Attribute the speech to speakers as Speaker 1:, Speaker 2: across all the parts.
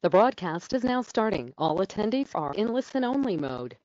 Speaker 1: The broadcast is now starting. All attendees are in listen-only mode.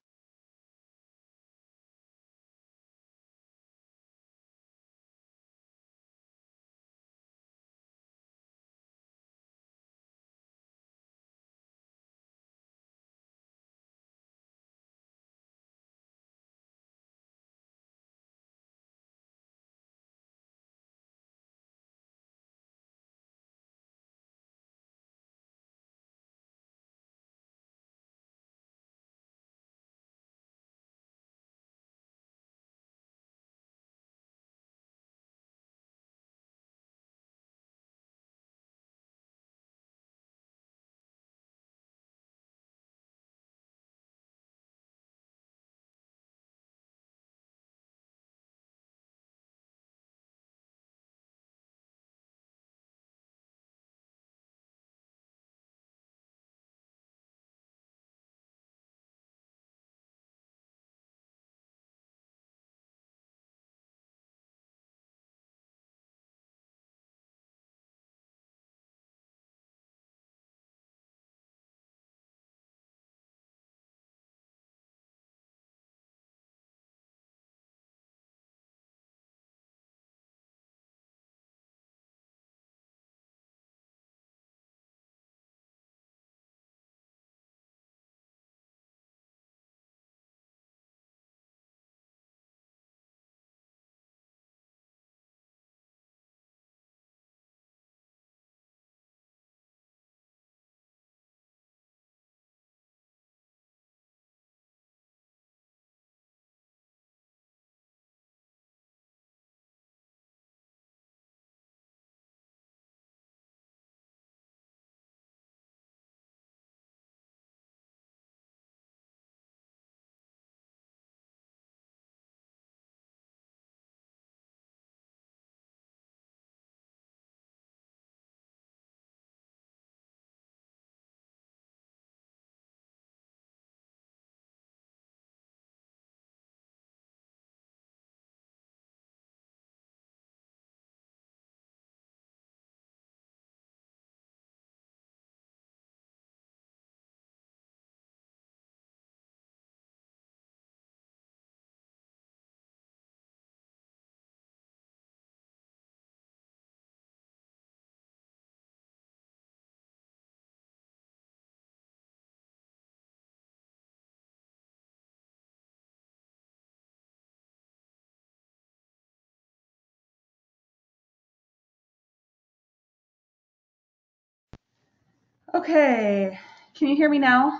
Speaker 2: Okay, can you hear me now?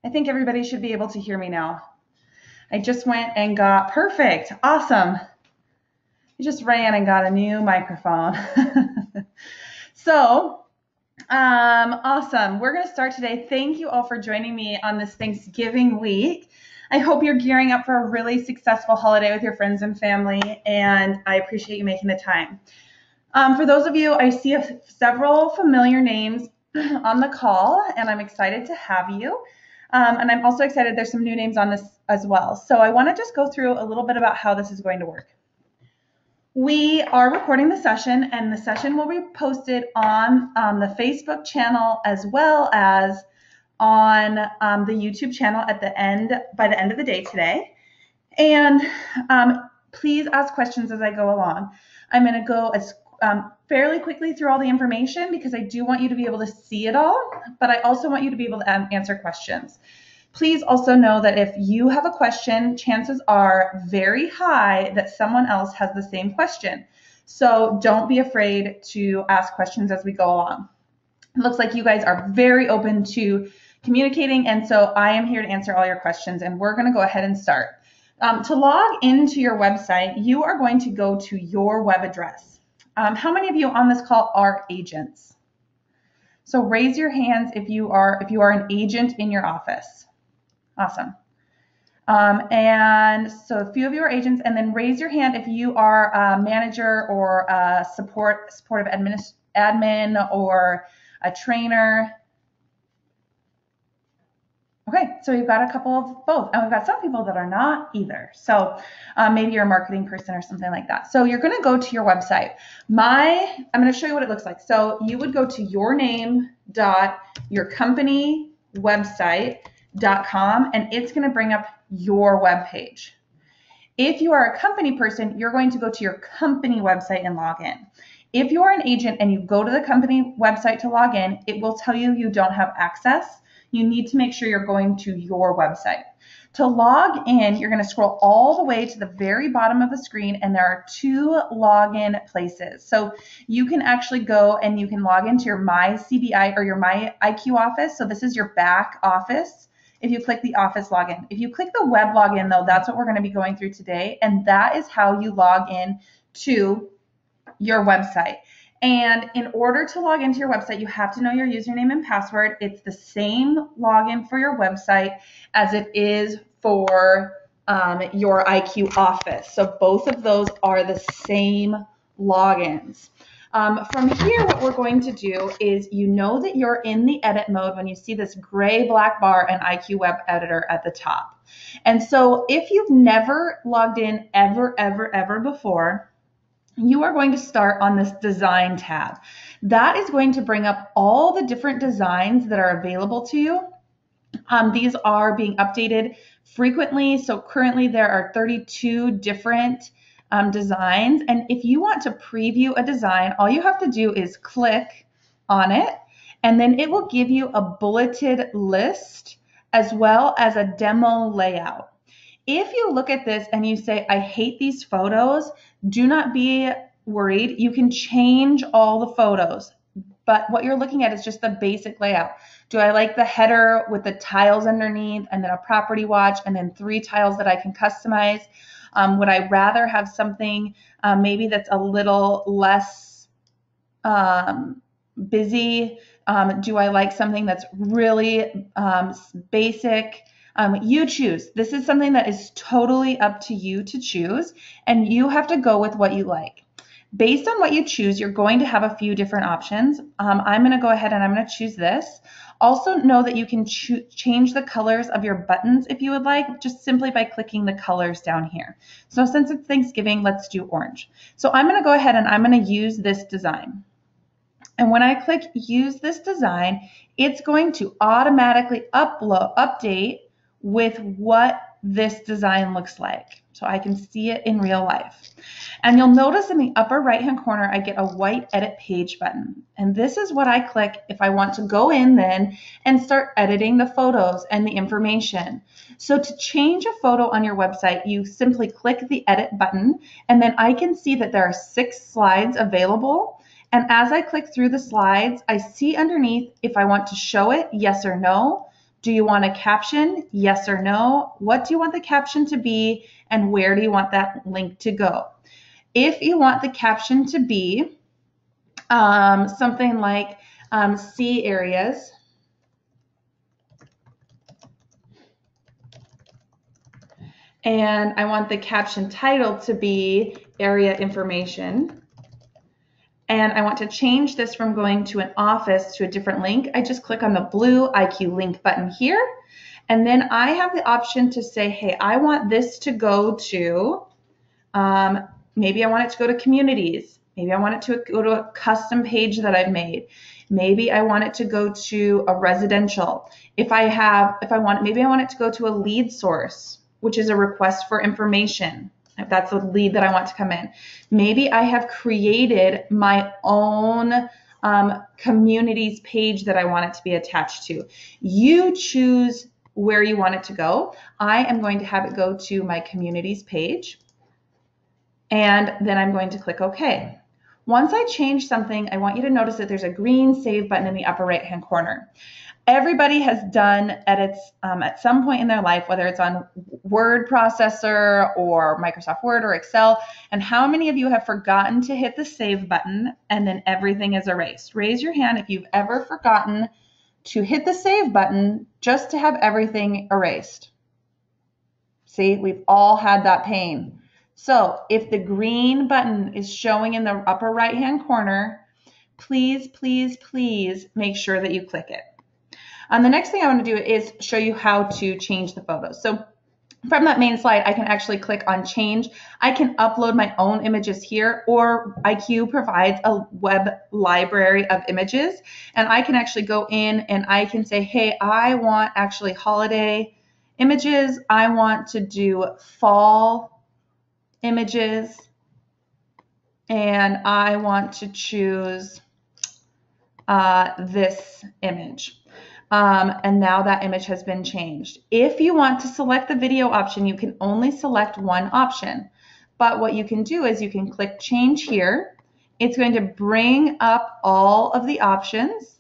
Speaker 2: I think everybody should be able to hear me now. I just went and got perfect. Awesome. I just ran and got a new microphone. So, awesome. We're going to start today. Thank you all for joining me on this Thanksgiving week. I hope you're gearing up for a really successful holiday with your friends and family, and I appreciate you making the time. For those of you, I see several familiar names on the call, and I'm excited to have you. And I'm also excited there's some new names on this as well. So I want to just go through a little bit about how this is going to work. We are recording the session, and the session will be posted on the Facebook channel as well as on the YouTube channel by the end of the day today. And please ask questions as I go along. I'm going to go as fairly quickly through all the information because I do want you to be able to see it all, but I also want you to be able to answer questions. Please also know that if you have a question, chances are very high that someone else has the same question. So don't be afraid to ask questions as we go along. It looks like you guys are very open to communicating, and so I am here to answer all your questions, and we're going to go ahead and start. To log into your website, you are going to go to your web address. How many of you on this call are agents? So raise your hands if you are an agent in your office. Awesome. And so a few of you are agents, and then raise your hand if you are a manager or a supportive admin or a trainer. Okay, so we've got a couple of both, and we've got some people that are not either. So maybe you're a marketing person or something like that. So you're going to go to your website. I'm going to show you what it looks like. So you would go to yourname.yourcompany.website.com, and it's going to bring up your web page. If you are a company person, you're going to go to your company website and log in. If you are an agent and you go to the company website to log in, it will tell you you don't have access. You need to make sure you're going to your website. To log in, you're going to scroll all the way to the very bottom of the screen, and there are 2 login places. So you can actually go and you can log into your My CBI or your My IQ office. So this is your back office. If you click the office login. If you click the web login, though, that's what we're going to be going through today, and that is how you log in to your website. And in order to log into your website, you have to know your username and password. It's the same login for your website as it is for your IQ office. So both of those are the same logins. From here, what we're going to do is, you know that you're in the edit mode when you see this gray black bar and IQ Web Editor at the top. And so if you've never logged in ever before, you are going to start on this design tab. That is going to bring up all the different designs that are available to you. These are being updated frequently. So currently there are 32 different designs. And if you want to preview a design, all you have to do is click on it, and then it will give you a bulleted list as well as a demo layout. If you look at this and you say, I hate these photos, do not be worried. You can change all the photos, but what you're looking at is just the basic layout. Do I like the header with the tiles underneath and then a property watch and then 3 tiles that I can customize? Would I rather have something maybe that's a little less busy? Do I like something that's really basic? You choose. This is something that is totally up to you to choose, and you have to go with what you like. Based on what you choose, you're going to have a few different options. I'm going to go ahead and I'm going to choose this. Also know that you can change the colors of your buttons if you would like, just simply by clicking the colors down here. So since it's Thanksgiving, let's do orange. So I'm going to go ahead and I'm going to use this design. And when I click use this design, it's going to automatically update with what this design looks like. So I can see it in real life. And you'll notice in the upper right-hand corner, I get a white edit page button. And this is what I click if I want to go in then and start editing the photos and the information. So to change a photo on your website, you simply click the edit button, and then I can see that there are 6 slides available. And as I click through the slides, I see underneath if I want to show it, yes or no. Do you want a caption? Yes or no. What do you want the caption to be, and where do you want that link to go? If you want the caption to be something like sea areas, and I want the caption title to be area information, and I want to change this from going to an office to a different link, I just click on the blue IQ link button here. And then I have the option to say, hey, I want this to go to, maybe I want it to go to communities. Maybe I want it to go to a custom page that I've made. Maybe I want it to go to a residential. Maybe I want it to go to a lead source, which is a request for information. If that's the lead that I want to come in. Maybe I have created my own communities page that I want it to be attached to. You choose where you want it to go. I am going to have it go to my communities page, and then I'm going to click OK. Once I change something, I want you to notice that there's a green save button in the upper right hand corner. Everybody has done edits at some point in their life, whether it's on word processor or Microsoft Word or Excel. And how many of you have forgotten to hit the save button and then everything is erased? Raise your hand if you've ever forgotten to hit the save button just to have everything erased. See, we've all had that pain. So if the green button is showing in the upper right hand corner, please, please, please make sure that you click it. The next thing I want to do is show you how to change the photos. So from that main slide, I can actually click on change. I can upload my own images here, or IQ provides a web library of images, and I can actually go in and I can say, hey, I want actually holiday images. I want to do fall images, and I want to choose this image. And now that image has been changed. If you want to select the video option, you can only select one option. But what you can do is you can click change here. It's going to bring up all of the options,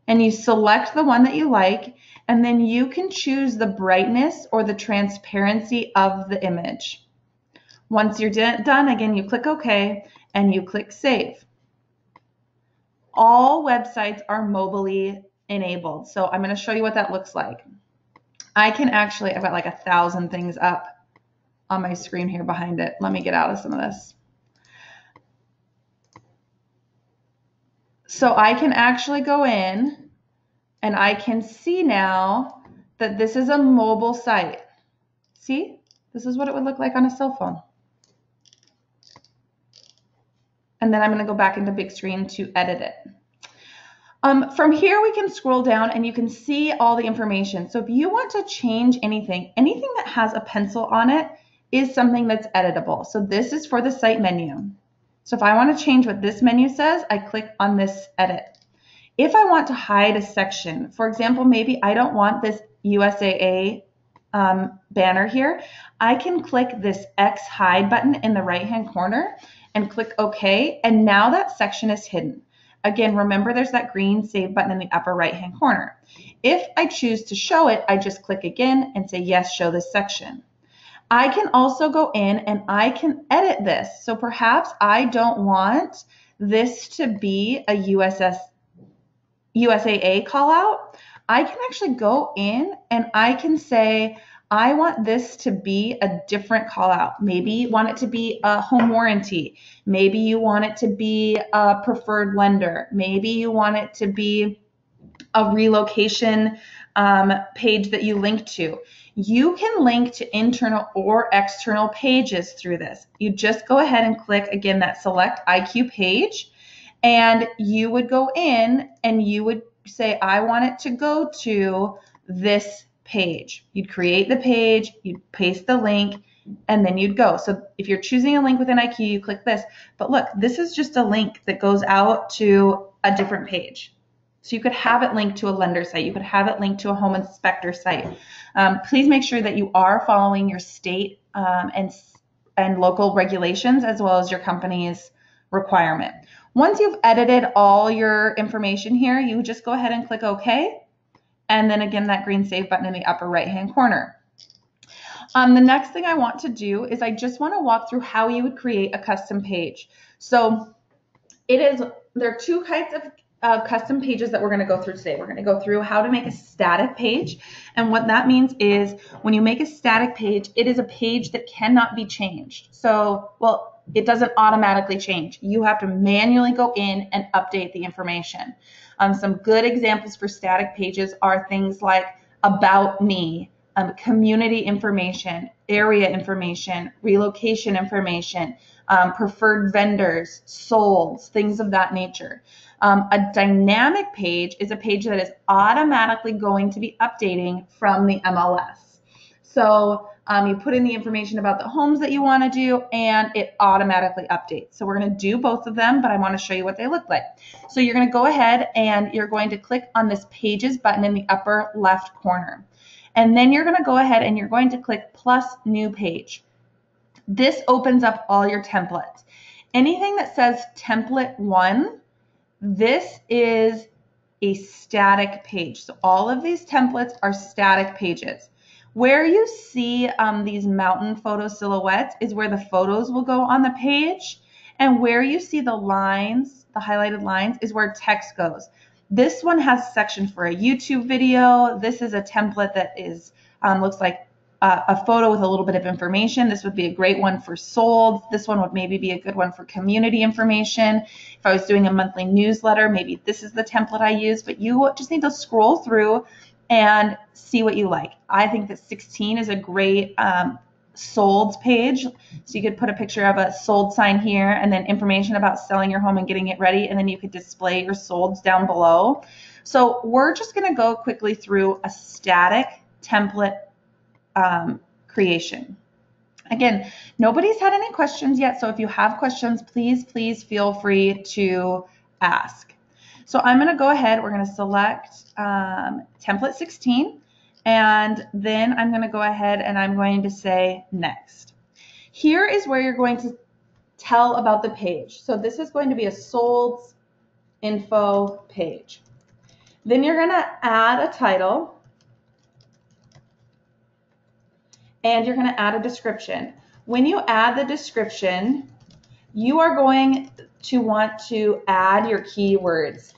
Speaker 2: and you select the one that you like, and then you can choose the brightness or the transparency of the image. Once you're done, again, you click OK and you click save. All websites are mobilely enabled. So I'm going to show you what that looks like. I can actually, I've got like 1,000 things up on my screen here behind it. Let me get out of some of this. So I can actually go in and I can see now that this is a mobile site. See, this is what it would look like on a cell phone. And then I'm going to go back into big screen to edit it. From here, we can scroll down and you can see all the information. So if you want to change anything that has a pencil on it is something that's editable. So this is for the site menu. So if I want to change what this menu says, I click on this edit. If I want to hide a section, for example, maybe I don't want this USAA banner here, I can click this X hide button in the right-hand corner and click OK, and now that section is hidden. Again, remember there's that green save button in the upper right-hand corner. If I choose to show it, I just click again and say, yes, show this section. I can also go in and I can edit this. So perhaps I don't want this to be a USAA call out. I can actually go in and I can say, I want this to be a different call out. Maybe you want it to be a home warranty. Maybe you want it to be a preferred lender. Maybe you want it to be a relocation page that you link to. You can link to internal or external pages through this. You just go ahead and click, again, that select IQ page, and you would go in and you would say, I want it to go to this page. You'd create the page, you'd paste the link, and then you'd go. So if you're choosing a link within IQ, you click this. But look, this is just a link that goes out to a different page. So you could have it linked to a lender site. You could have it linked to a home inspector site. Please make sure that you are following your state and local regulations as well as your company's requirement. Once you've edited all your information here, you just go ahead and click OK. And then again, that green save button in the upper right-hand corner. The next thing I want to do is I just want to walk through how you would create a custom page. So there are two kinds of custom pages that we're going to go through today. We're going to go through how to make a static page. And what that means is when you make a static page, it is a page that cannot be changed. So, well, it doesn't automatically change. You have to manually go in and update the information. Some good examples for static pages are things like about me, community information, area information, relocation information, preferred vendors, solds, things of that nature. A dynamic page is a page that is automatically going to be updating from the MLS. So you put in the information about the homes that you want to do, and it automatically updates. So we're going to do both of them, but I want to show you what they look like. So you're going to go ahead and you're going to click on this Pages button in the upper left corner. And then you're going to go ahead and you're going to click plus new page. This opens up all your templates. Anything that says template 1, this is a static page. So all of these templates are static pages. Where you see these mountain photo silhouettes is where the photos will go on the page. And where you see the lines, the highlighted lines, is where text goes. This one has a section for a YouTube video. This is a template that is looks like a photo with a little bit of information. This would be a great one for sold. This one would maybe be a good one for community information. If I was doing a monthly newsletter, maybe this is the template I use, but you just need to scroll through and see what you like. I think that 16 is a great sold page. So you could put a picture of a sold sign here and then information about selling your home and getting it ready, and then you could display your solds down below. So we're just going to go quickly through a static template creation. Again, nobody's had any questions yet, so if you have questions, please feel free to ask. So I'm going to go ahead, we're going to select template 16, and then I'm going to go ahead and I'm going to say next. Here is where you're going to tell about the page. So this is going to be a sold info page. Then you're going to add a title, and you're going to add a description. When you add the description, you are going to want to add your keywords.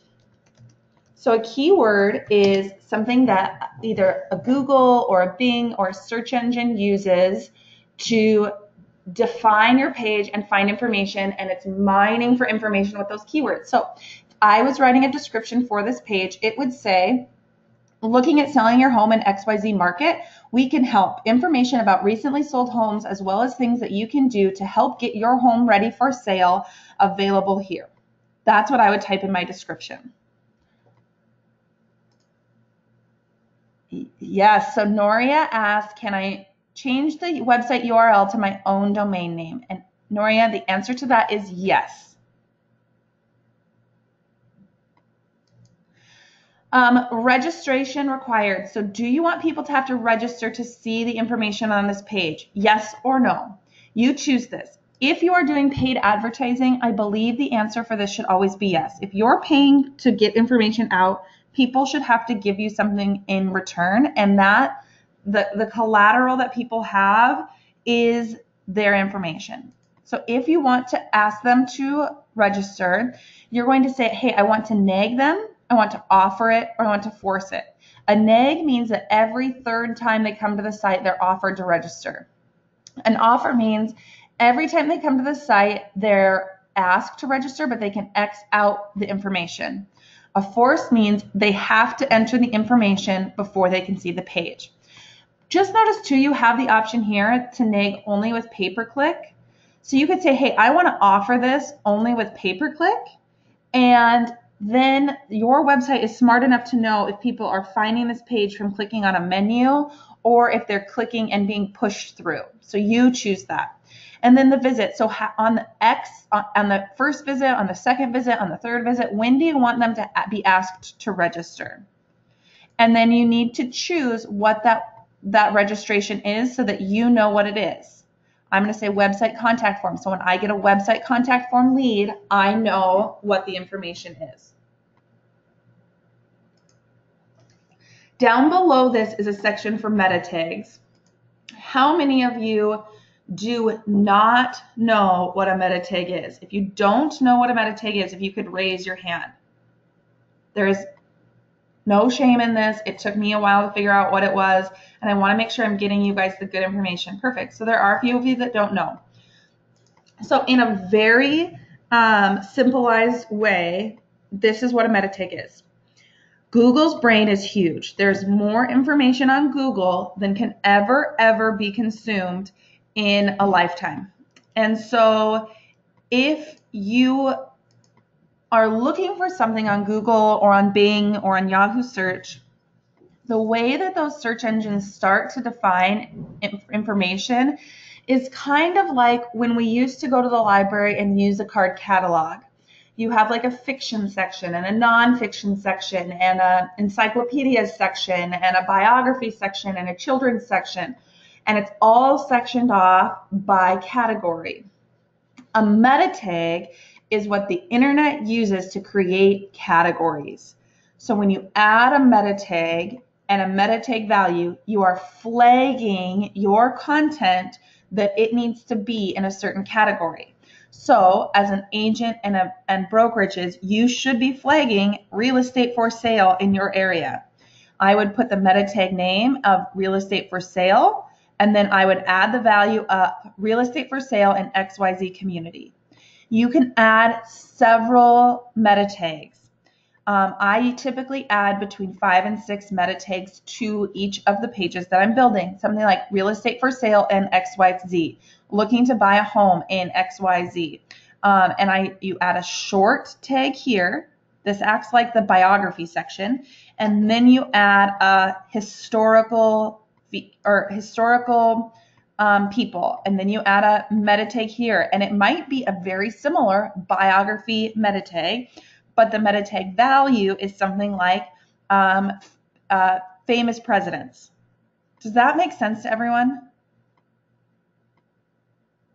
Speaker 2: So a keyword is something that either a Google or a Bing or a search engine uses to define your page and find information, and it's mining for information with those keywords. So if I was writing a description for this page, it would say, looking at selling your home in XYZ market, we can help. Information about recently sold homes as well as things that you can do to help get your home ready for sale available here. That's what I would type in my description. Yes, so Noria asked, can I change the website URL to my own domain name? And Noria, the answer to that is yes. Registration required. So do you want people to have to register to see the information on this page? Yes or no? You choose this. If you are doing paid advertising, I believe the answer for this should always be yes. If you're paying to get information out, people should have to give you something in return, and that the collateral that people have is their information. So if you want to ask them to register, you're going to say, hey, I want to nag them, I want to offer it, or I want to force it. A nag means that every third time they come to the site, they're offered to register. An offer means every time they come to the site, they're asked to register, but they can X out the information. A force means they have to enter the information before they can see the page. Just notice too, you have the option here to nag only with pay-per-click. So you could say, hey, I want to offer this only with pay-per-click, and then your website is smart enough to know if people are finding this page from clicking on a menu or if they're clicking and being pushed through. So you choose that. And then the visit. So on the on the first visit, on the second visit, on the third visit, when do you want them to be asked to register? And then you need to choose what that registration is so that you know what it is. I'm going to say website contact form. So when I get a website contact form lead, I know what the information is. Down below this is a section for meta tags. How many of you do not know what a meta tag is? If you don't know what a meta tag is, if you could raise your hand. There is no shame in this. It took me a while to figure out what it was, and I want to make sure I'm getting you guys the good information. Perfect. So there are a few of you that don't know. So in a very simplified way, this is what a meta tag is. Google's brain is huge. There's more information on Google than can ever be consumed in a lifetime. And so if you are looking for something on Google or on Bing or on Yahoo search, the way that those search engines start to define information is kind of like when we used to go to the library and use a card catalog. You have like a fiction section and a nonfiction section and an encyclopedia section and a biography section and a children's section, and it's all sectioned off by category. A meta tag is what the internet uses to create categories. So when you add a meta tag and a meta tag value, you are flagging your content that it needs to be in a certain category. So as an agent and brokerages, you should be flagging real estate for sale in your area. I would put the meta tag name of real estate for sale, and then I would add the value up, real estate for sale in XYZ community. You can add several meta tags. I typically add between 5 and 6 meta tags to each of the pages that I'm building. Something like real estate for sale in XYZ, looking to buy a home in XYZ. And you add a short tag here. This acts like the biography section. And then you add a historical people, and then you add a meta tag here, and it might be a very similar biography meta tag, but the meta tag value is something like famous presidents. Does that make sense to everyone?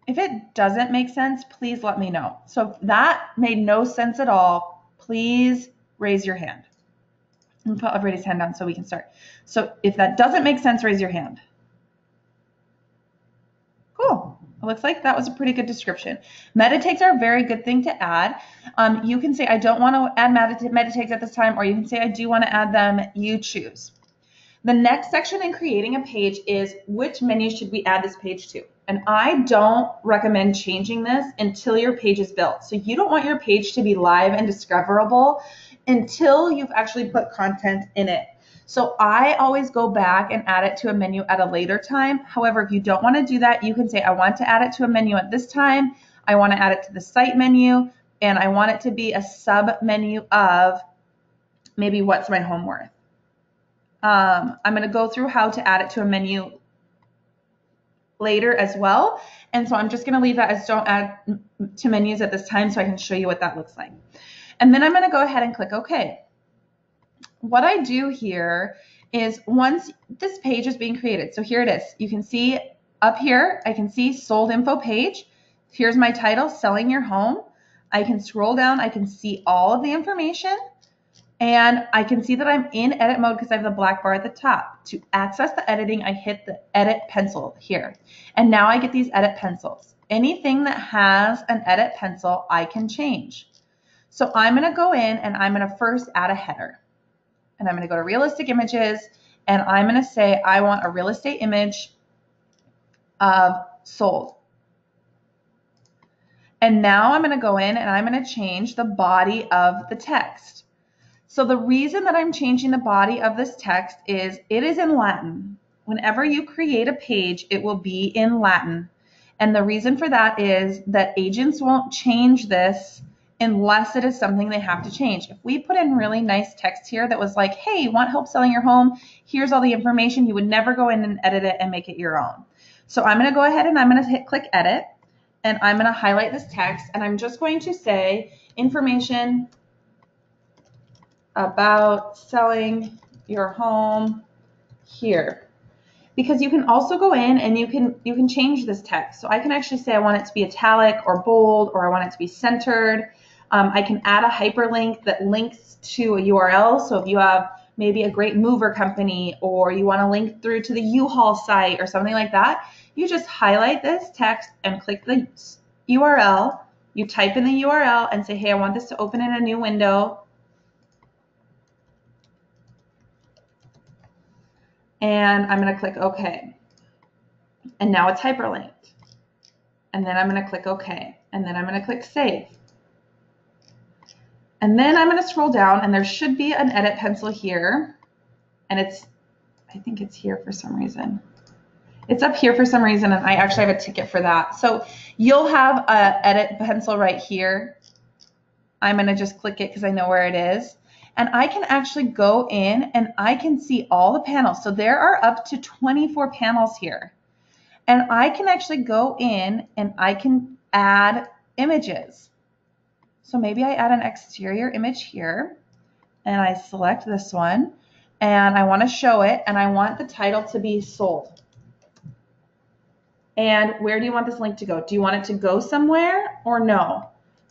Speaker 2: If it doesn't make sense, please let me know. So if that made no sense at all, please raise your hand. And put everybody's hand down so we can start. So if that doesn't make sense, raise your hand. Cool. It looks like that was a pretty good description. Meta tags are a very good thing to add. You can say, I don't want to add meta tags at this time, or you can say, I do want to add them. You choose. The next section in creating a page is which menu should we add this page to? And I don't recommend changing this until your page is built. So you don't want your page to be live and discoverable until you've actually put content in it. So I always go back and add it to a menu at a later time. However, if you don't want to do that, you can say, I want to add it to a menu at this time. I want to add it to the site menu, and I want it to be a sub menu of maybe what's my home worth. I'm going to go through how to add it to a menu later as well. And so I'm just going to leave that as don't add to menus at this time so I can show you what that looks like. And then I'm going to go ahead and click OK. What I do here is once this page is being created, so here it is. You can see up here, I can see sold info page. Here's my title, selling your home. I can scroll down, I can see all of the information, and I can see that I'm in edit mode because I have the black bar at the top. To access the editing, I hit the edit pencil here. And now I get these edit pencils. Anything that has an edit pencil, I can change. So I'm going to go in and I'm going to first add a header. And I'm going to go to realistic images, and I'm going to say I want a real estate image of sold. And now I'm going to go in and I'm going to change the body of the text. So the reason that I'm changing the body of this text is it is in Latin. Whenever you create a page, it will be in Latin. And the reason for that is that agents won't change this unless it is something they have to change. If we put in really nice text here that was like, hey, want help selling your home? Here's all the information. You would never go in and edit it and make it your own. So I'm going to go ahead and I'm going to click edit, and I'm going to highlight this text, and I'm just going to say information about selling your home here. Because you can also go in and you can change this text. So I can actually say I want it to be italic or bold, or I want it to be centered. I can add a hyperlink that links to a URL. So if you have maybe a great mover company, or you want to link through to the U-Haul site or something like that, you just highlight this text and click the URL. You type in the URL and say, hey, I want this to open in a new window. And I'm going to click OK. And now it's hyperlinked. And then I'm going to click OK. And then I'm going to click Save. And then I'm going to scroll down, and there should be an edit pencil here. And I think it's here for some reason. It's up here for some reason, and I actually have a ticket for that. So you'll have an edit pencil right here. I'm going to just click it because I know where it is. And I can actually go in and I can see all the panels. So there are up to 24 panels here. And I can actually go in and I can add images. So maybe I add an exterior image here, and I select this one, and I want to show it, and I want the title to be sold. And where do you want this link to go? Do you want it to go somewhere or no?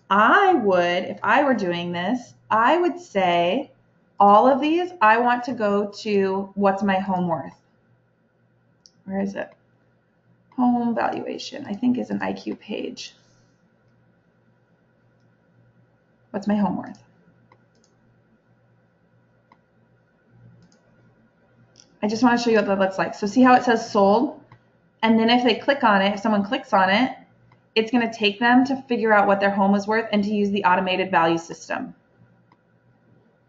Speaker 2: I would, if I were doing this, I would say all of these, I want to go to what's my home worth. Where is it? Home valuation, I think is an IQ page. What's my home worth? I just want to show you what that looks like. So see how it says sold? And then if they click on it, if someone clicks on it, it's going to take them to figure out what their home is worth and to use the automated value system.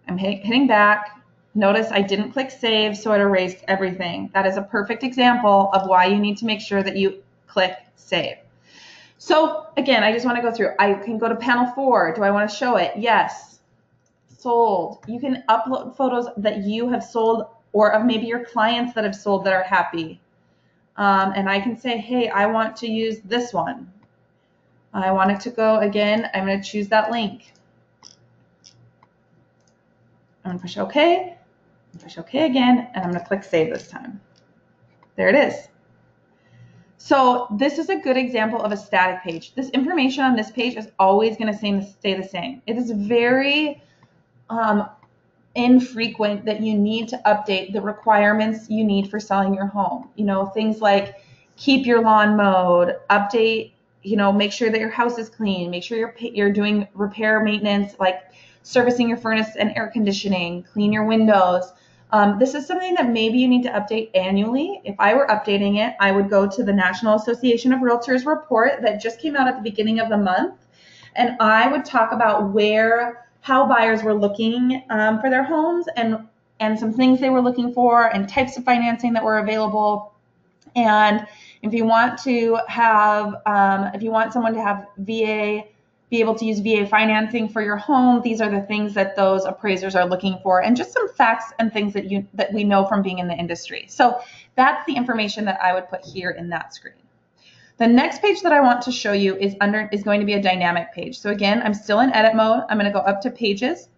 Speaker 2: I'm hitting back. Notice I didn't click save, so it erased everything. That is a perfect example of why you need to make sure that you click save. So again, I just want to go through. I can go to panel 4. Do I want to show it? Yes. Sold. You can upload photos that you have sold or of maybe your clients that have sold that are happy. And I can say, hey, I want to use this one. I want it to go again. I'm going to choose that link. I'm going to push OK, push OK again, and I'm going to click save this time. There it is. So this is a good example of a static page. This information on this page is always going to stay the same. It is very infrequent that you need to update the requirements you need for selling your home. You know, things like keep your lawn mowed, update, you know, make sure that your house is clean, make sure you're doing repair maintenance, like servicing your furnace and air conditioning, clean your windows. This is something that maybe you need to update annually. If I were updating it, I would go to the National Association of Realtors report that just came out at the beginning of the month, and I would talk about how buyers were looking for their homes and some things they were looking for and types of financing that were available. And if you want to have, if you want someone to have VA, be able to use VA financing for your home, these are the things that those appraisers are looking for, and just some facts and things that we know from being in the industry. So that's the information that I would put here in that screen. The next page that I want to show you is going to be a dynamic page. So again, I'm still in edit mode. I'm going to go up to pages,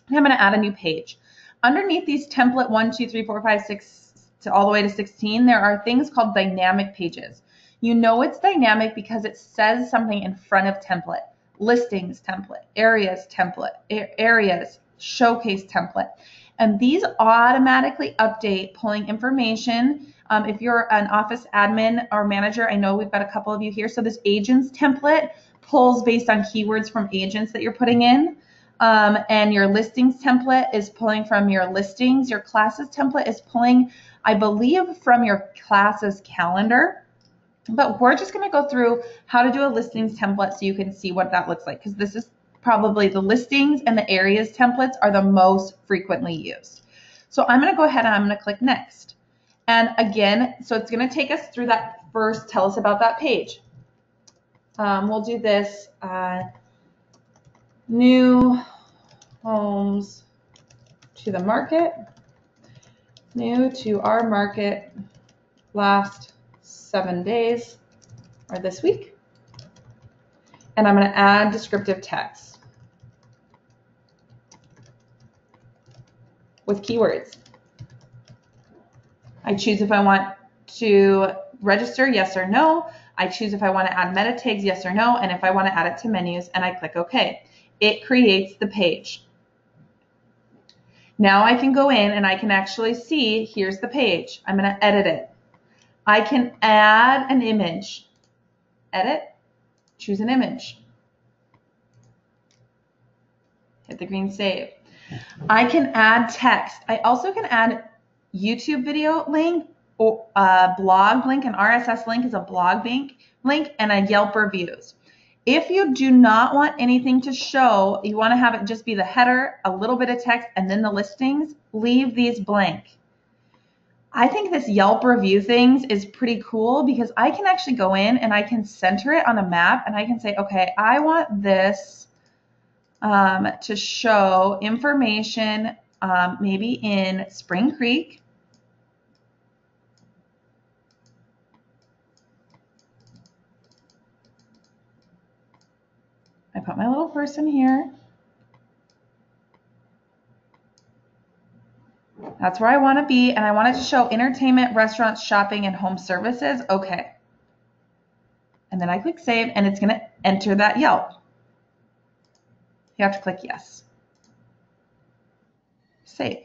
Speaker 2: and I'm going to add a new page. Underneath these template 1, 2, 3, 4, 5, 6 to all the way to 16, there are things called dynamic pages. You know it's dynamic because it says something in front of template. Listings template, areas template, areas, showcase template. And these automatically update pulling information. If you're an office admin or manager, I know we've got a couple of you here. So this agents template pulls based on keywords from agents that you're putting in. And your listings template is pulling from your listings. Your classes template is pulling, I believe, from your classes calendar. But we're just going to go through how to do a listings template so you can see what that looks like, because this is probably the listings and the areas templates are the most frequently used. So I'm going to go ahead and I'm going to click next. And again, so it's going to take us through that first, tell us about that page. We'll do this, new homes to the market, new to our market last 7 days or this week. And I'm going to add descriptive text with keywords. I choose if I want to register, yes or no. I choose if I want to add meta tags, yes or no, and if I want to add it to menus, and I click OK. It creates the page. Now I can go in and I can actually see, here's the page. I'm going to edit it. I can add an image. Edit, choose an image. Hit the green save. I can add text. I also can add YouTube video link, or a blog link. An RSS link is a blog link, and a Yelp reviews. If you do not want anything to show, you want to have it just be the header, a little bit of text, and then the listings, leave these blank. I think this Yelp review things is pretty cool because I can actually go in and I can center it on a map and I can say, okay, I want this to show information maybe in Spring Creek. I put my little person here. That's where I want to be, and I want it to show entertainment, restaurants, shopping, and home services. Okay. And then I click save, and it's going to enter that Yelp. You have to click yes. Save.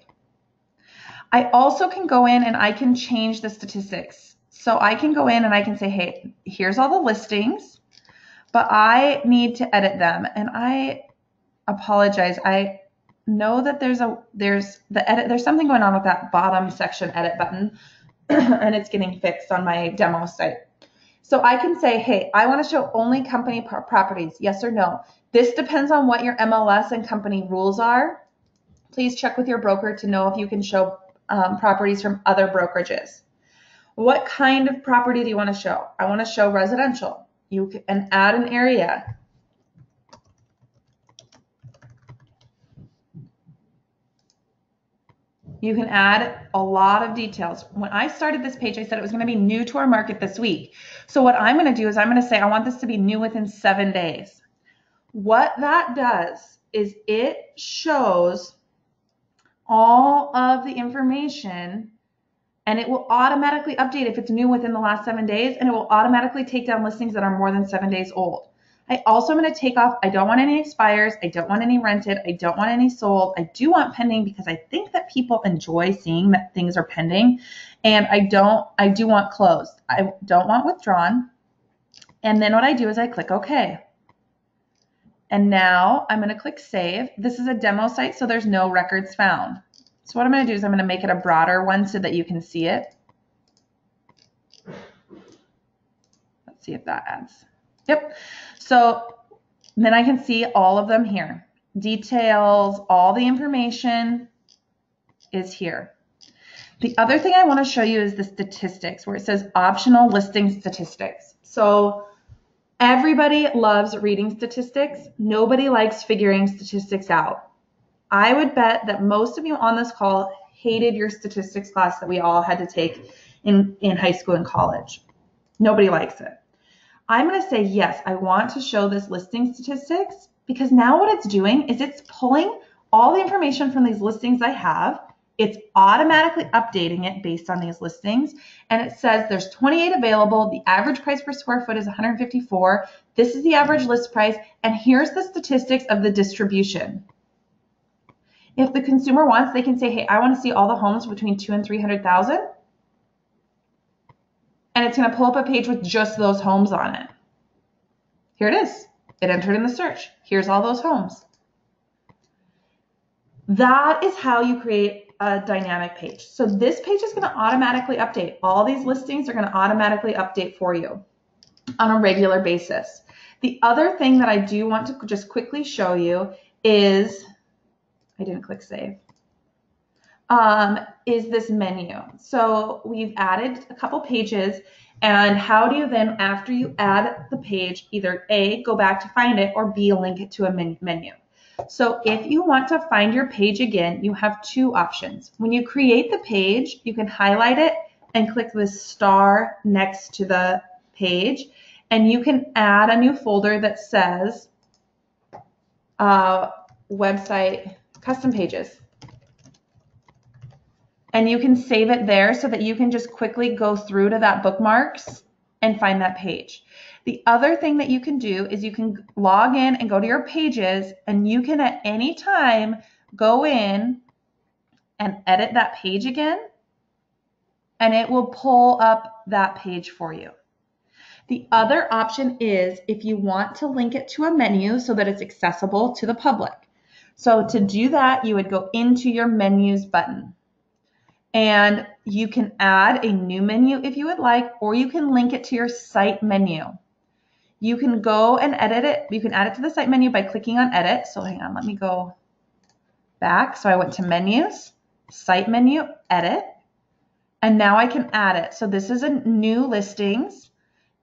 Speaker 2: I also can go in and I can change the statistics. So I can go in and I can say, hey, here's all the listings, but I need to edit them. And I apologize. I know that there's something going on with that bottom section edit button. and it's getting fixed on my demo site. So I can say, hey, I want to show only company properties, yes or no. This depends on what your MLS and company rules are. Please check with your broker to know if you can show properties from other brokerages. What kind of property do you want to show? I want to show residential. You can add an area. You can add a lot of details. When I started this page, I said it was going to be new to our market this week. So what I'm going to do is I'm going to say I want this to be new within 7 days. What that does is it shows all of the information, and it will automatically update if it's new within the last 7 days, and it will automatically take down listings that are more than 7 days old. I also am going to take off, I don't want any expires, I don't want any rented, I don't want any sold. I do want pending because I think that people enjoy seeing that things are pending, and I do want closed. I don't want withdrawn. And then what I do is I click OK. And now I'm going to click save. This is a demo site, so there's no records found. So what I'm going to do is I'm going to make it a broader one so that you can see it. Let's see if that adds. Yep. So then I can see all of them here. Details, all the information is here. The other thing I want to show you is the statistics where it says optional listing statistics. So everybody loves reading statistics. Nobody likes figuring statistics out. I would bet that most of you on this call hated your statistics class that we all had to take in high school and college. Nobody likes it. I'm going to say, yes, I want to show this listing statistics because now what it's doing is it's pulling all the information from these listings I have. It's automatically updating it based on these listings. And it says there's 28 available. The average price per square foot is 154. This is the average list price. And here's the statistics of the distribution. If the consumer wants, they can say, hey, I want to see all the homes between 200,000 and 300,000. And it's going to pull up a page with just those homes on it. Here it is. It entered in the search. Here's all those homes. That is how you create a dynamic page. So this page is going to automatically update. All these listings are going to automatically update for you on a regular basis. The other thing that I do want to just quickly show you is, I didn't click save, is this menu. So we've added a couple pages, and how do you then, after you add the page, either A, go back to find it, or B, link it to a menu. So if you want to find your page again, you have two options. When you create the page, you can highlight it and click this star next to the page, and you can add a new folder that says website custom pages. And you can save it there so that you can just quickly go through to that bookmarks and find that page. The other thing that you can do is you can log in and go to your pages, and you can at any time go in and edit that page again, and it will pull up that page for you. The other option is if you want to link it to a menu so that it's accessible to the public. So to do that, you would go into your menus button. And you can add a new menu if you would like, or you can link it to your site menu. You can go and edit it. You can add it to the site menu by clicking on edit. So hang on, let me go back. So I went to menus, site menu, edit, and now I can add it. So this is a new listings,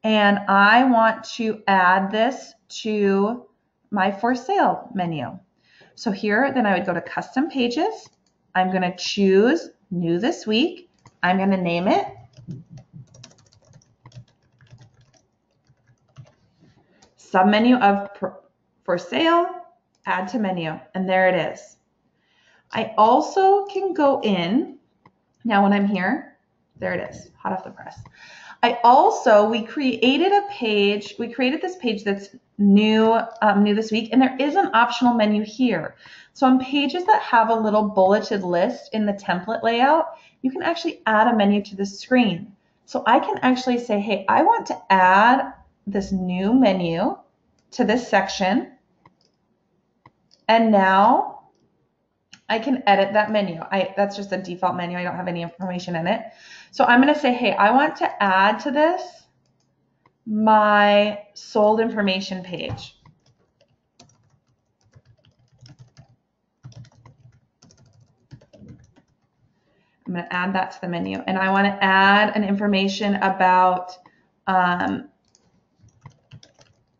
Speaker 2: and I want to add this to my for sale menu. So here, then I would go to custom pages. I'm going to choose new this week. I'm going to name it submenu of for sale, add to menu, and there it is. I also can go in, now when I'm here, there it is, hot off the press. We created this page that's new this week, and there is an optional menu here. So on pages that have a little bulleted list in the template layout, you can actually add a menu to the screen. So I can actually say, hey, I want to add this new menu to this section. And now I can edit that menu. That's just a default menu. I don't have any information in it. So I'm going to say, hey, I want to add to this my sold information page. I'm going to add that to the menu, and I want to add an information about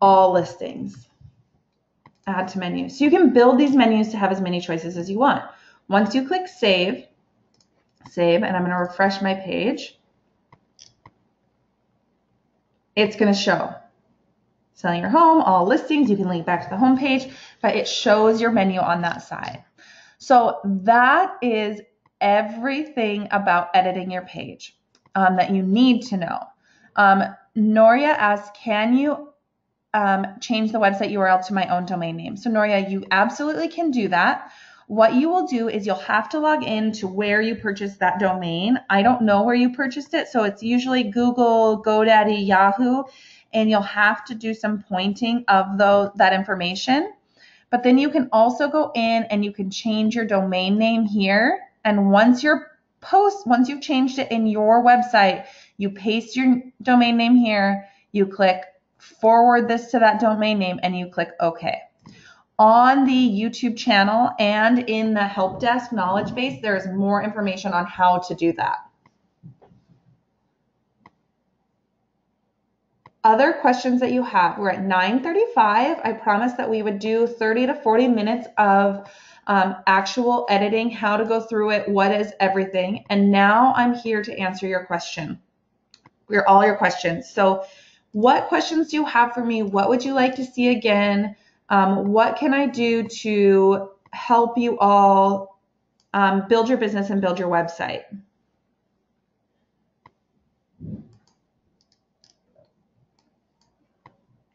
Speaker 2: all listings. Add to menu. So you can build these menus to have as many choices as you want. Once you click save, and I'm going to refresh my page, it's going to show selling your home, all listings. You can link back to the home page, but it shows your menu on that side. So that is everything about editing your page that you need to know. Noria asks, can you change the website URL to my own domain name? So Noria, you absolutely can do that. What you will do is you'll have to log in to where you purchased that domain. I don't know where you purchased it, so it's usually Google, GoDaddy, Yahoo, and you'll have to do some pointing of that information. But then you can also go in and you can change your domain name here. And once you've changed it in your website, you paste your domain name here, you click forward this to that domain name, and you click OK. On the YouTube channel and in the help desk knowledge base, there is more information on how to do that. Other questions that you have. We're at 9:35. I promised that we would do 30 to 40 minutes of actual editing, how to go through it, what is everything. And now I'm here to answer your question. All your questions. So what questions do you have for me? What would you like to see again? What can I do to help you all build your business and build your website?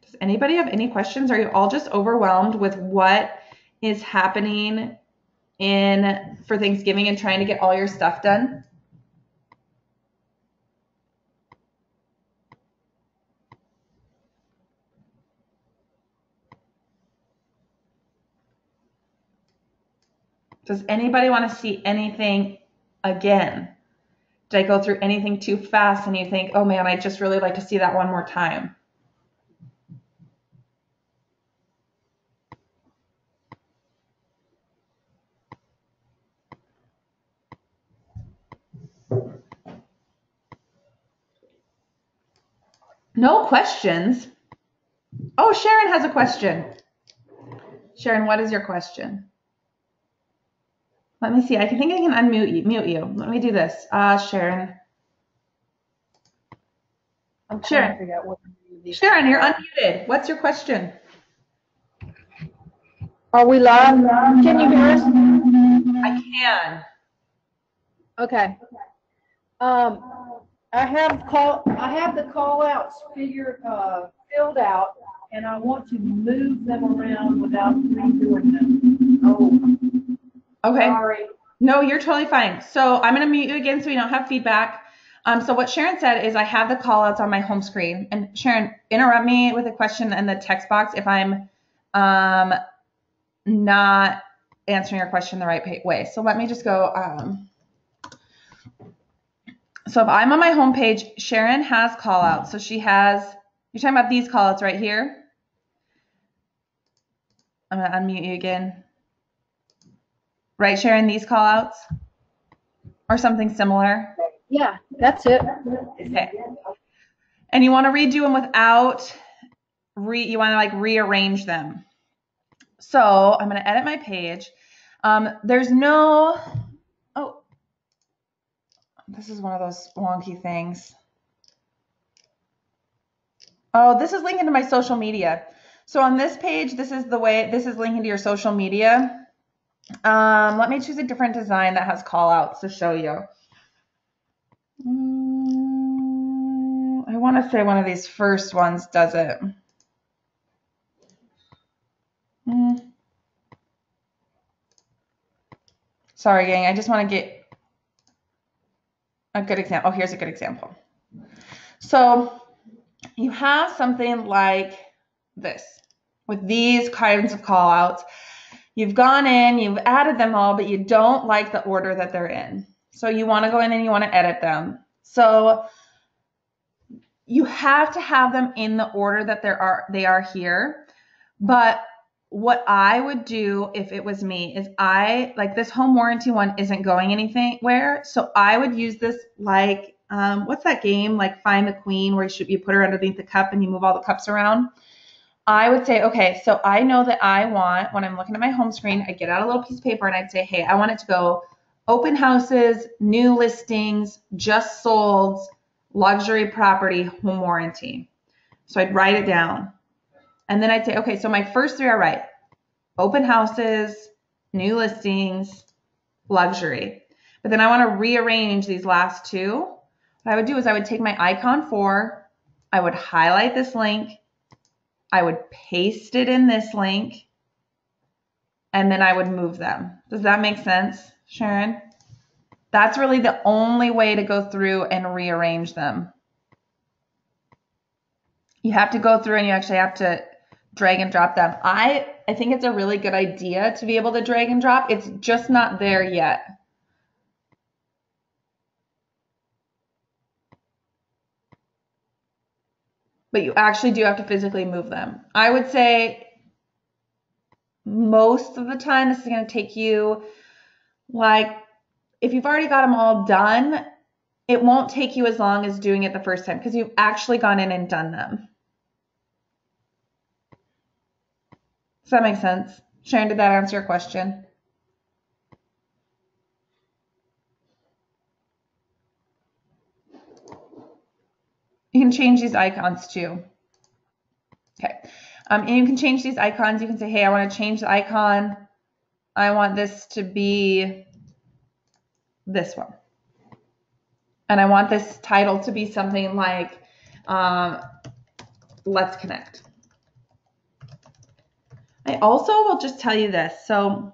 Speaker 2: Does anybody have any questions? Are you all just overwhelmed with what is happening for Thanksgiving and trying to get all your stuff done? Does anybody want to see anything again? Did I go through anything too fast and you think, oh man, I'd just really like to see that one more time? No questions? Oh, Sharon has a question. Sharon, what is your question? Let me see. I think I can mute you. Let me do this. Sharon.
Speaker 3: I'm trying to figure out what
Speaker 2: Sharon, you're unmuted. What's your question?
Speaker 3: Are we live? Can you hear us?
Speaker 2: I can.
Speaker 3: Okay. I have the call outs filled out, and I want to move them around without redoing them. Oh.
Speaker 2: Okay.
Speaker 3: Sorry.
Speaker 2: No, you're totally fine. So I'm going to mute you again so we don't have feedback. So what Sharon said is I have the call outs on my home screen. And Sharon, interrupt me with a question in the text box if I'm not answering your question the right way. So let me just go. So if I'm on my home page, Sharon has call outs. So you're talking about these call outs right here. I'm going to unmute you again. Right, Sharon, these call outs or something similar?
Speaker 3: Yeah, that's it.
Speaker 2: Okay. And you want to redo them without, you want to like rearrange them. So I'm going to edit my page. There's no, this is one of those wonky things. Oh, this is linking to my social media. So on this page, this is linking to your social media. Let me choose a different design that has call outs to show you. I want to say one of these first ones does it. Sorry, gang. I just want to get a good example. Oh, here's a good example. So you have something like this with these kinds of call outs. You've gone in, you've added them all, but you don't like the order that they're in. So you want to go in and you want to edit them. So you have to have them in the order that they are here. But what I would do if it was me is like this home warranty one isn't going anywhere. So I would use this like, what's that game? Like Find the Queen, where you put her underneath the cup and you move all the cups around. I would say, okay, so I know that I want, when I'm looking at my home screen, I get out a little piece of paper and I'd say, hey, I want it to go open houses, new listings, just sold, luxury property, home warranty. So I'd write it down. And then I'd say, okay, so my first three are right. Open houses, new listings, luxury. But then I want to rearrange these last two. What I would do is I would take my icon 4, I would highlight this link, I would paste it in this link, and then I would move them. Does that make sense, Sharon? That's really the only way to go through and rearrange them. You have to go through and you actually have to drag and drop them. I think it's a really good idea to be able to drag and drop. It's just not there yet. But you actually do have to physically move them. I would say most of the time this is going to take you, like, if you've already got them all done, it won't take you as long as doing it the first time because you've actually gone in and done them. Does that make sense? Sharon, did that answer your question? You can change these icons too. Okay. And you can change these icons. You can say, hey, I want to change the icon. I want this to be this one. And I want this title to be something like, Let's Connect. I also will just tell you this. So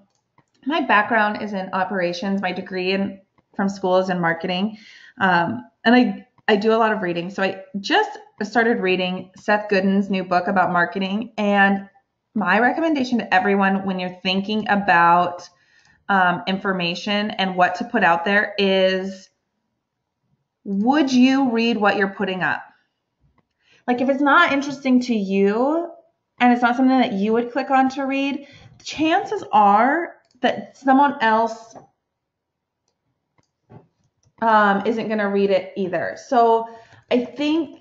Speaker 2: my background is in operations. My degree from school is in marketing. And I do a lot of reading. So I just started reading Seth Godin's new book about marketing. And my recommendation to everyone when you're thinking about information and what to put out there is, would you read what you're putting up? Like if it's not interesting to you and it's not something that you would click on to read, chances are that someone else isn't going to read it either. So I think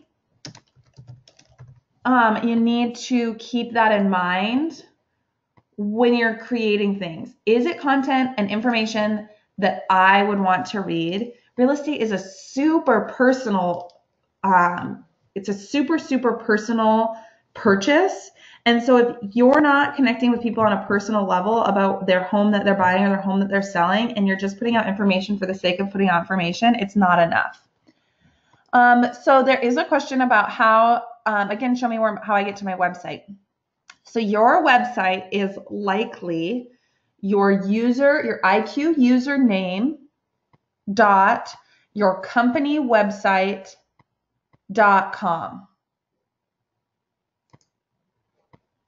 Speaker 2: you need to keep that in mind when you're creating things. Is it content and information that I would want to read? Real estate is a super personal, it's a super personal purchase. And so if you're not connecting with people on a personal level about their home that they're buying or their home that they're selling, and you're just putting out information for the sake of putting out information, it's not enough. So there is a question about how, again, show me how I get to my website. So your website is likely your IQ username dot your company website.com.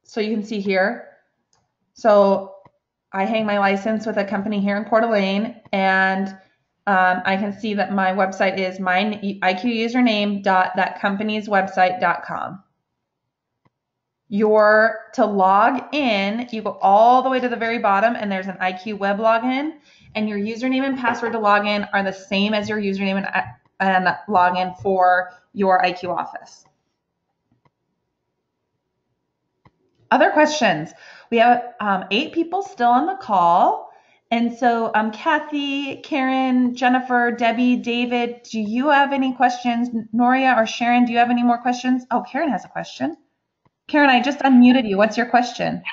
Speaker 2: So you can see here. So I hang my license with a company here in Coeur d'Alene, and I can see that my website is my IQ username dot that company's website.com. To log in, you go all the way to the very bottom and there's an IQ web login, and your username and password to log in are the same as your username and login for your IQ office. Other questions? We have 8 people still on the call. And so Kathy, Karen, Jennifer, Debbie, David, do you have any questions? Noria or Sharon, do you have any more questions? Oh, Karen has a question. Karen, I just unmuted you. What's your question?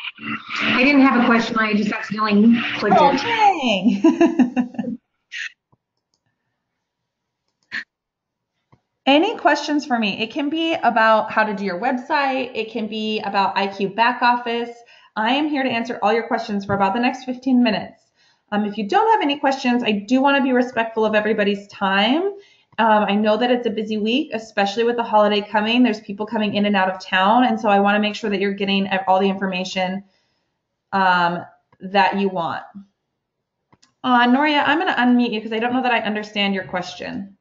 Speaker 4: I didn't have a question. I just accidentally clicked it.
Speaker 2: Dang. Any questions for me? It can be about how to do your website. It can be about IQ back office. I am here to answer all your questions for about the next 15 minutes. If you don't have any questions, I do want to be respectful of everybody's time. I know that it's a busy week, especially with the holiday coming. There's people coming in and out of town, and so I want to make sure that you're getting all the information that that you want. Noria, I'm going to unmute you because I don't know that I understand your question.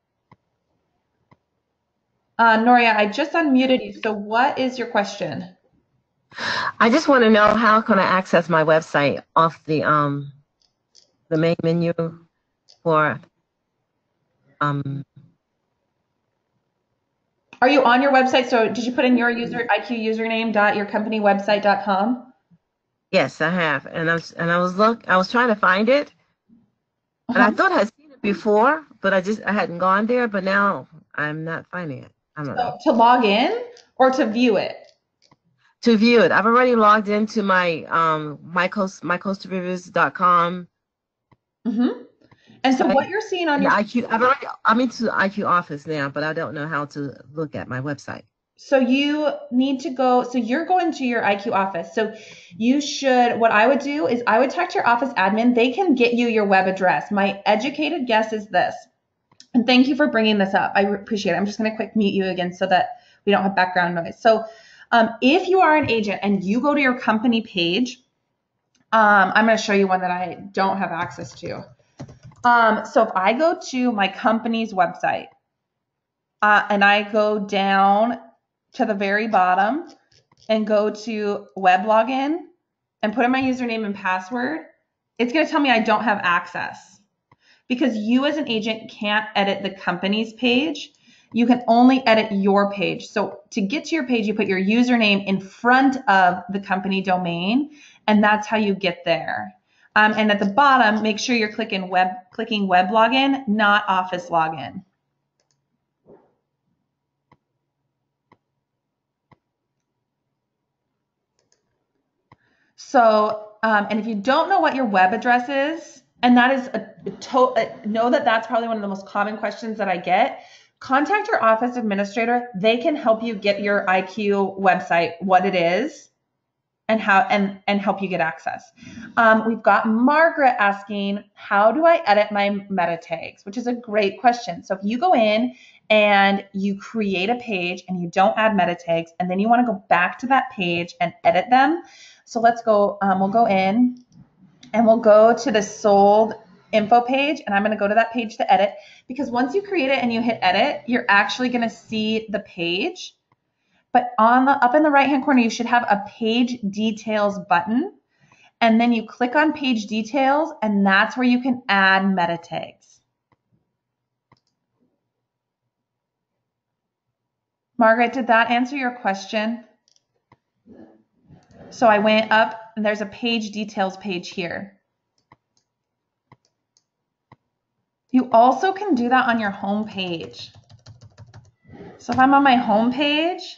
Speaker 2: Noria, I just unmuted you. So what is your question?
Speaker 5: I just want to know how can I access my website off the main menu for
Speaker 2: Are you on your website? So did you put in your iqusername.yourcompanywebsite.com?
Speaker 5: Yes, I have, and I was trying to find it, and I thought I'd seen it before, but I hadn't gone there, but now I'm not finding it. I don't know.
Speaker 2: To log in or to view it?
Speaker 5: To view it, I've already logged into my mycoastalrivers.com.
Speaker 2: And so what you're seeing on your
Speaker 5: I'm into IQ Office now, but I don't know how to look at my website.
Speaker 2: So you need to go, so you're going to your IQ office. So you should, what I would do is I would talk to your office admin. They can get you your web address. My educated guess is this, and thank you for bringing this up. I appreciate it. I'm just going to quick mute you again so that we don't have background noise. So if you are an agent and you go to your company page, I'm going to show you one that I don't have access to. So if I go to my company's website and I go down to the very bottom and go to web login and put in my username and password, it's going to tell me I don't have access because you as an agent can't edit the company's page. You can only edit your page. So to get to your page, you put your username in front of the company domain, and that's how you get there. And at the bottom, make sure you're clicking web login, not office login. So, and if you don't know what your web address is, and that is know that that's probably one of the most common questions that I get, contact your office administrator. They can help you get your IQ website, what it is, and how, and help you get access. We've got Margaret asking, how do I edit my meta tags? Which is a great question. So if you go in and you create a page and you don't add meta tags, and then you want to go back to that page and edit them. So let's go, we'll go in and we'll go to the sold info page, and I'm going to go to that page to edit, because once you create it and you hit edit, you're actually going to see the page. But up in the right hand corner, you should have a page details button, and then you click on page details, and that's where you can add meta tags. Margaret, did that answer your question? So I went up and there's a page details page here. You also can do that on your home page. So if I'm on my home page,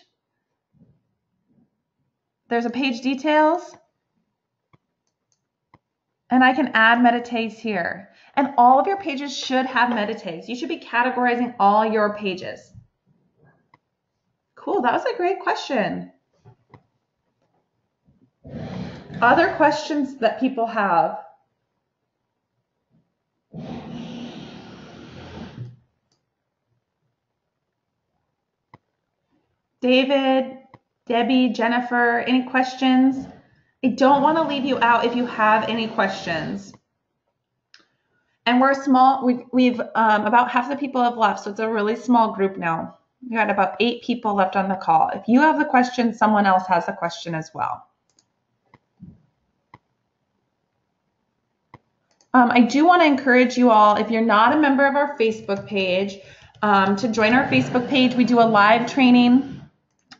Speaker 2: there's a page details, and I can add meta tags here. And all of your pages should have meta tags. You should be categorizing all your pages. Cool, that was a great question. Other questions that people have? David, Debbie, Jennifer, any questions? I don't want to leave you out if you have any questions. And we're small, we've about half the people have left, so it's a really small group now. We got about 8 people left on the call. If you have the question, someone else has a question as well. I do want to encourage you all, if you're not a member of our Facebook page, to join our Facebook page. We do a live training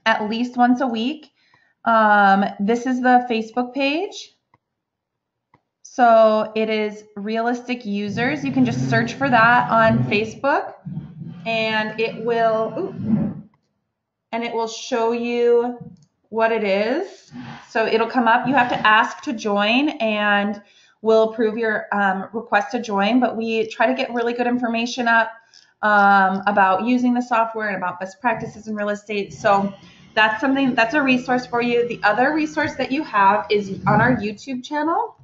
Speaker 2: at least once a week. This is the Facebook page. So it is Realistic Users. You can just search for that on Facebook, and it will show you what it is. So it'll come up. You have to ask to join, and we'll approve your request to join. But we try to get really good information up about using the software and about best practices in real estate. So that's a resource for you. The other resource that you have is on our YouTube channel.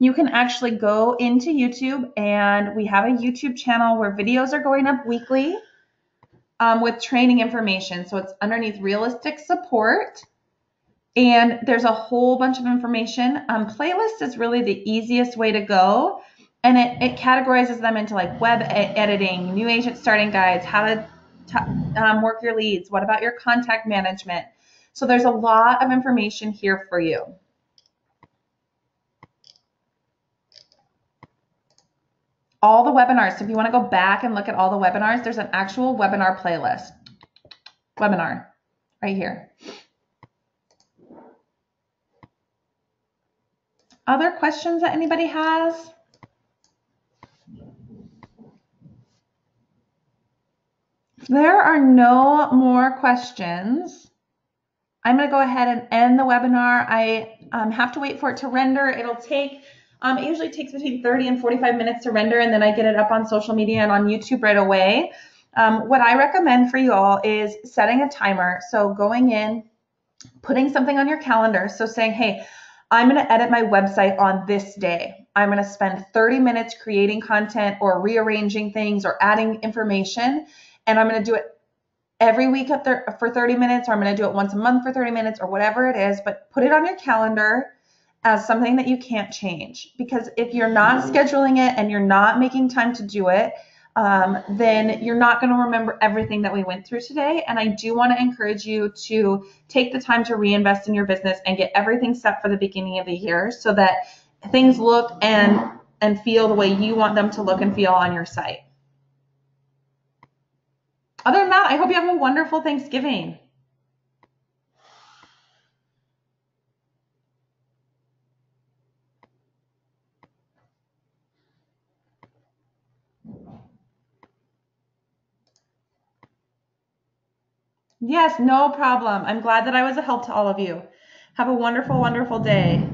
Speaker 2: You can actually go into YouTube, and we have a YouTube channel where videos are going up weekly with training information. So it's underneath Realistic Support. And there's a whole bunch of information. Playlist is really the easiest way to go. And it categorizes them into like web editing, new agent starting guides, how to work your leads, what about your contact management. So there's a lot of information here for you. All the webinars, so if you want to go back and look at all the webinars, there's an actual webinar playlist. Webinar, right here. Other questions that anybody has? If there are no more questions, I'm going to go ahead and end the webinar. I have to wait for it to render. It'll take, it usually takes between 30 and 45 minutes to render, and then I get it up on social media and on YouTube right away. What I recommend for you all is setting a timer. So going in, putting something on your calendar. So saying, hey, I'm going to edit my website on this day. I'm going to spend 30 minutes creating content or rearranging things or adding information, and I'm going to do it every week for 30 minutes, or I'm going to do it once a month for 30 minutes or whatever it is, but put it on your calendar as something that you can't change. Because if you're not scheduling it and you're not making time to do it, then you're not going to remember everything that we went through today. And I do want to encourage you to take the time to reinvest in your business and get everything set for the beginning of the year so that things look and feel the way you want them to look and feel on your site. Other than that, I hope you have a wonderful Thanksgiving. Yes, no problem. I'm glad that I was a help to all of you. Have a wonderful, wonderful day.